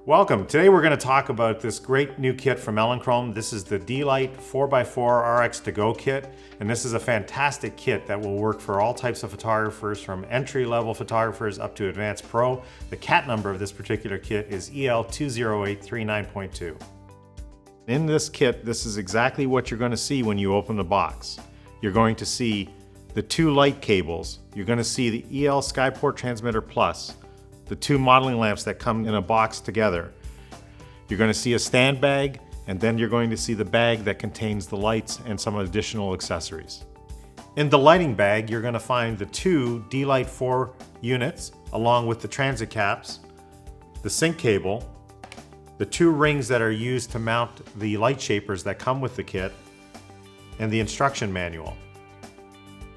Welcome. Today we're going to talk about this great new kit from Elinchrom. This is the D-Lite 4x4 RX To Go kit, and this is a fantastic kit that will work for all types of photographers, from entry-level photographers up to advanced pro. The cat number of this particular kit is EL20839.2. In this kit, this is exactly what you're going to see when you open the box. You're going to see the two light cables. You're going to see the EL Skyport Transmitter Plus, the two modeling lamps that come in a box together. You're going to see a stand bag, and then you're going to see the bag that contains the lights and some additional accessories. In the lighting bag, you're going to find the two D-Lite 4 units, along with the transit caps, the sync cable, the two rings that are used to mount the light shapers that come with the kit, and the instruction manual.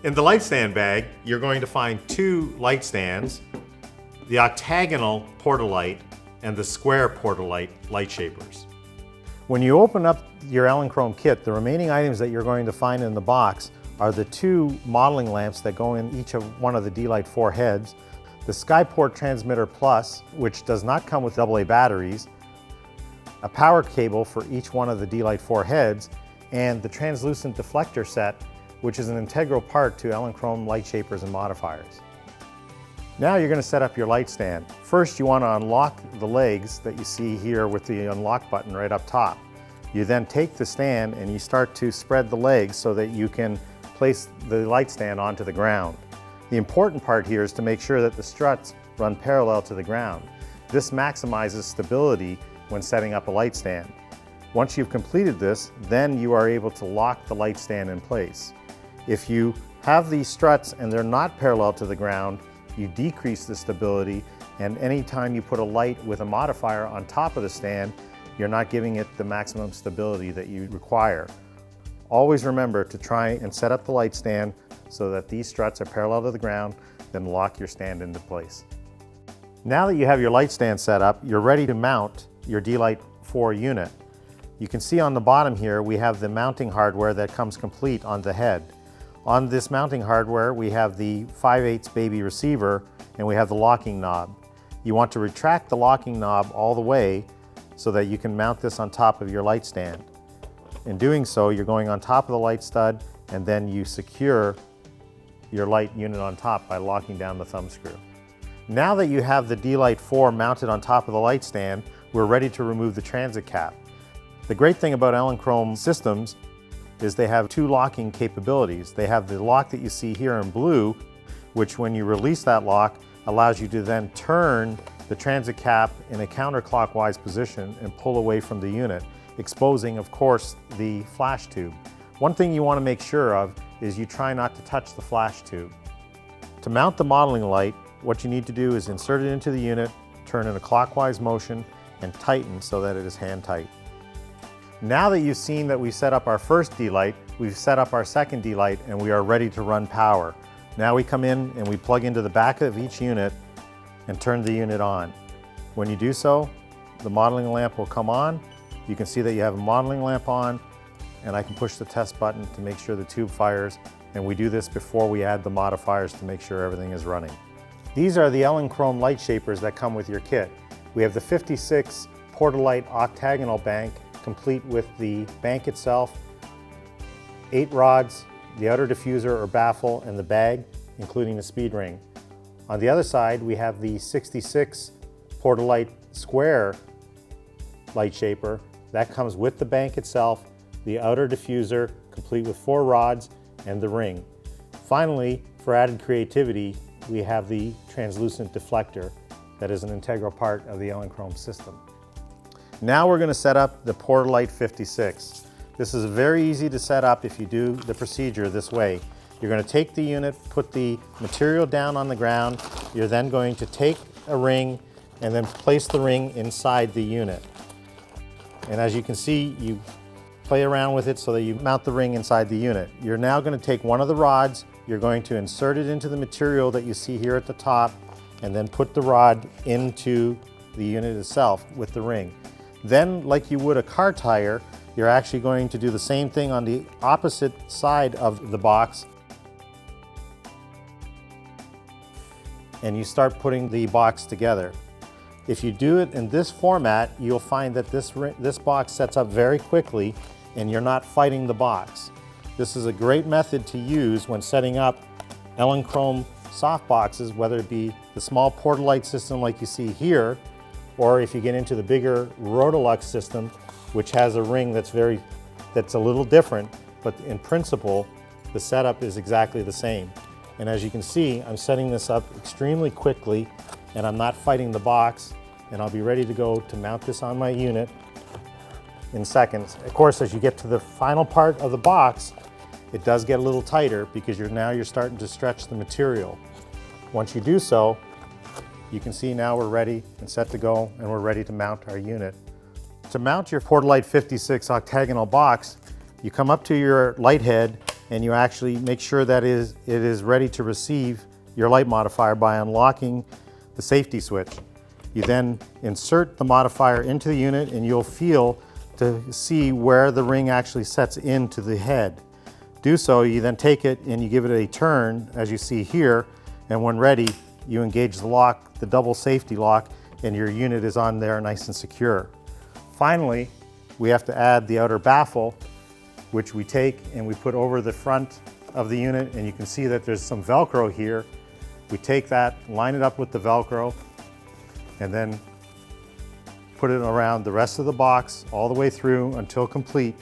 In the light stand bag, you're going to find two light stands, the Octagonal Portalite and the square Portalite light shapers. When you open up your Elinchrom kit, the remaining items that you're going to find in the box are the two modeling lamps that go in each of one of the D-Lite 4 heads, the Skyport Transmitter Plus, which does not come with AA batteries, a power cable for each one of the D-Lite 4 heads, and the translucent deflector set, which is an integral part to Elinchrom light shapers and modifiers. Now you're going to set up your light stand. First, you want to unlock the legs that you see here with the unlock button right up top. You then take the stand and you start to spread the legs so that you can place the light stand onto the ground. The important part here is to make sure that the struts run parallel to the ground. This maximizes stability when setting up a light stand. Once you've completed this, then you are able to lock the light stand in place. If you have these struts and they're not parallel to the ground, you decrease the stability, and anytime you put a light with a modifier on top of the stand, you're not giving it the maximum stability that you require. Always remember to try and set up the light stand so that these struts are parallel to the ground, then lock your stand into place. Now that you have your light stand set up, you're ready to mount your D-Lite 4 unit. You can see on the bottom here we have the mounting hardware that comes complete on the head. On this mounting hardware, we have the 5/8 baby receiver, and we have the locking knob. You want to retract the locking knob all the way so that you can mount this on top of your light stand. In doing so, you're going on top of the light stud, and then you secure your light unit on top by locking down the thumb screw. Now that you have the D-Lite 4 mounted on top of the light stand, we're ready to remove the transit cap. The great thing about Elinchrom systems is they have two locking capabilities. They have the lock that you see here in blue, which when you release that lock allows you to then turn the transit cap in a counterclockwise position and pull away from the unit, exposing, of course, the flash tube. One thing you want to make sure of is you try not to touch the flash tube. To mount the modeling light, what you need to do is insert it into the unit, turn in a clockwise motion, and tighten so that it is hand tight. Now that you've seen that we set up our first D-Lite, we've set up our second D-Lite, and we are ready to run power. Now we come in and we plug into the back of each unit and turn the unit on. When you do so, the modeling lamp will come on. You can see that you have a modeling lamp on, and I can push the test button to make sure the tube fires, and we do this before we add the modifiers to make sure everything is running. These are the Elinchrom light shapers that come with your kit. We have the 56 Portalite Octagonal bank, complete with the bank itself, 8 rods, the outer diffuser or baffle, and the bag, including the speed ring. On the other side, we have the 66 Portalite square light shaper. That comes with the bank itself, the outer diffuser, complete with 4 rods, and the ring. Finally, for added creativity, we have the translucent deflector that is an integral part of the Elinchrom system. Now we're going to set up the Portalite 56. This is very easy to set up if you do the procedure this way. You're going to take the unit, put the material down on the ground. You're then going to take a ring and then place the ring inside the unit. And as you can see, you play around with it so that you mount the ring inside the unit. You're now going to take one of the rods, you're going to insert it into the material that you see here at the top, and then put the rod into the unit itself with the ring. Then, like you would a car tire, you're actually going to do the same thing on the opposite side of the box. And you start putting the box together. If you do it in this format, you'll find that this box sets up very quickly and you're not fighting the box. This is a great method to use when setting up Elinchrom softboxes, whether it be the small Portalite system like you see here, or if you get into the bigger Rotolux system, which has a ring that's a little different, but in principle, the setup is exactly the same. And as you can see, I'm setting this up extremely quickly and I'm not fighting the box, and I'll be ready to go to mount this on my unit in seconds. Of course, as you get to the final part of the box, it does get a little tighter because now you're starting to stretch the material. Once you do so, you can see now we're ready and set to go, and we're ready to mount our unit. To mount your Portalite 56 octagonal box, you come up to your light head and you actually make sure that it is ready to receive your light modifier by unlocking the safety switch. You then insert the modifier into the unit and you'll feel to see where the ring actually sets into the head. Do so, you then take it and you give it a turn, as you see here, and when ready, you engage the lock, the double safety lock, and your unit is on there nice and secure. Finally, we have to add the outer baffle, which we take and we put over the front of the unit, and you can see that there's some Velcro here. We take that, line it up with the Velcro, and then put it around the rest of the box all the way through until complete.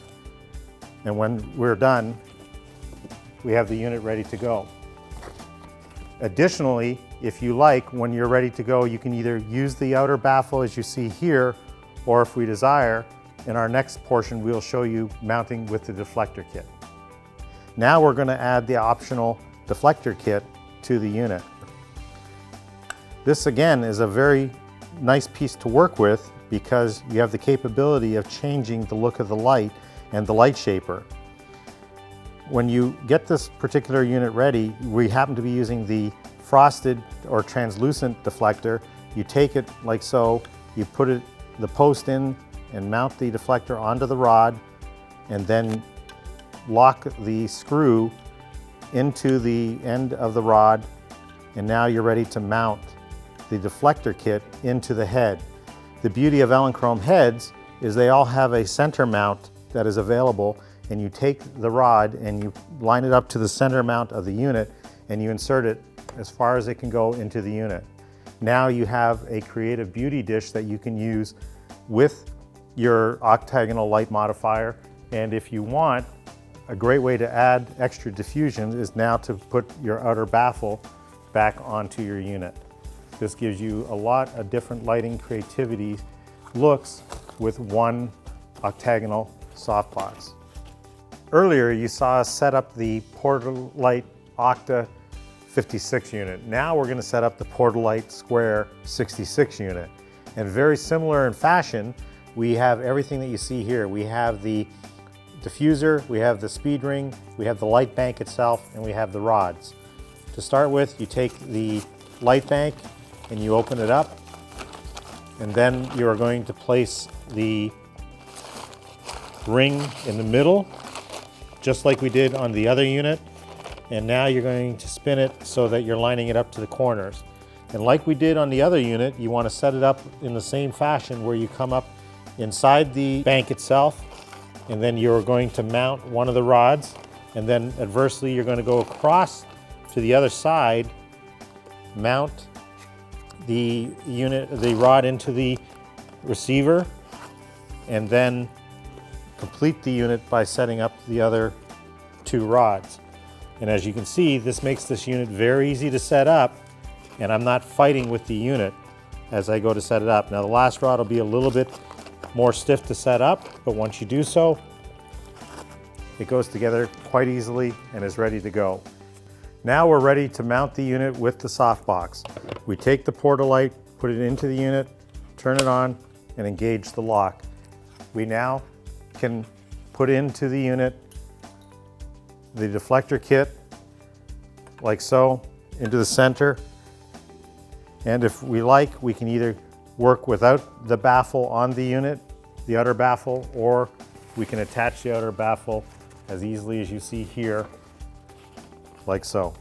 And when we're done, we have the unit ready to go. Additionally, if you like, when you're ready to go, you can either use the outer baffle as you see here, or if we desire, in our next portion, we'll show you mounting with the deflector kit. Now we're going to add the optional deflector kit to the unit. This again is a very nice piece to work with because you have the capability of changing the look of the light and the light shaper. When you get this particular unit ready, we happen to be using the frosted or translucent deflector. You take it like so, you put the post in and mount the deflector onto the rod, and then lock the screw into the end of the rod, and now you're ready to mount the deflector kit into the head. The beauty of Elinchrom heads is they all have a center mount that is available, and you take the rod and you line it up to the center mount of the unit and you insert it as far as it can go into the unit. Now you have a creative beauty dish that you can use with your octagonal light modifier, and if you want, a great way to add extra diffusion is now to put your outer baffle back onto your unit. This gives you a lot of different lighting creativity looks with one octagonal softbox. Earlier you saw us set up the Portalite Octa 56 unit. Now we're going to set up the Portalite Square 66 unit. And very similar in fashion, we have everything that you see here. We have the diffuser, we have the speed ring, we have the light bank itself, and we have the rods. To start with, you take the light bank and you open it up, and then you are going to place the ring in the middle, just like we did on the other unit. And now you're going to spin it so that you're lining it up to the corners. And like we did on the other unit, you want to set it up in the same fashion where you come up inside the bank itself, and then you're going to mount one of the rods, and then adversely you're going to go across to the other side, mount the rod into the receiver, and then complete the unit by setting up the other two rods. And as you can see, this makes this unit very easy to set up, and I'm not fighting with the unit as I go to set it up. Now the last rod will be a little bit more stiff to set up, but once you do so, it goes together quite easily and is ready to go. Now we're ready to mount the unit with the softbox. We take the Portalite, put it into the unit, turn it on, and engage the lock. We now can put into the unit the deflector kit, like so, into the center. And if we like, we can either work without the baffle on the unit, the outer baffle, or we can attach the outer baffle as easily as you see here, like so.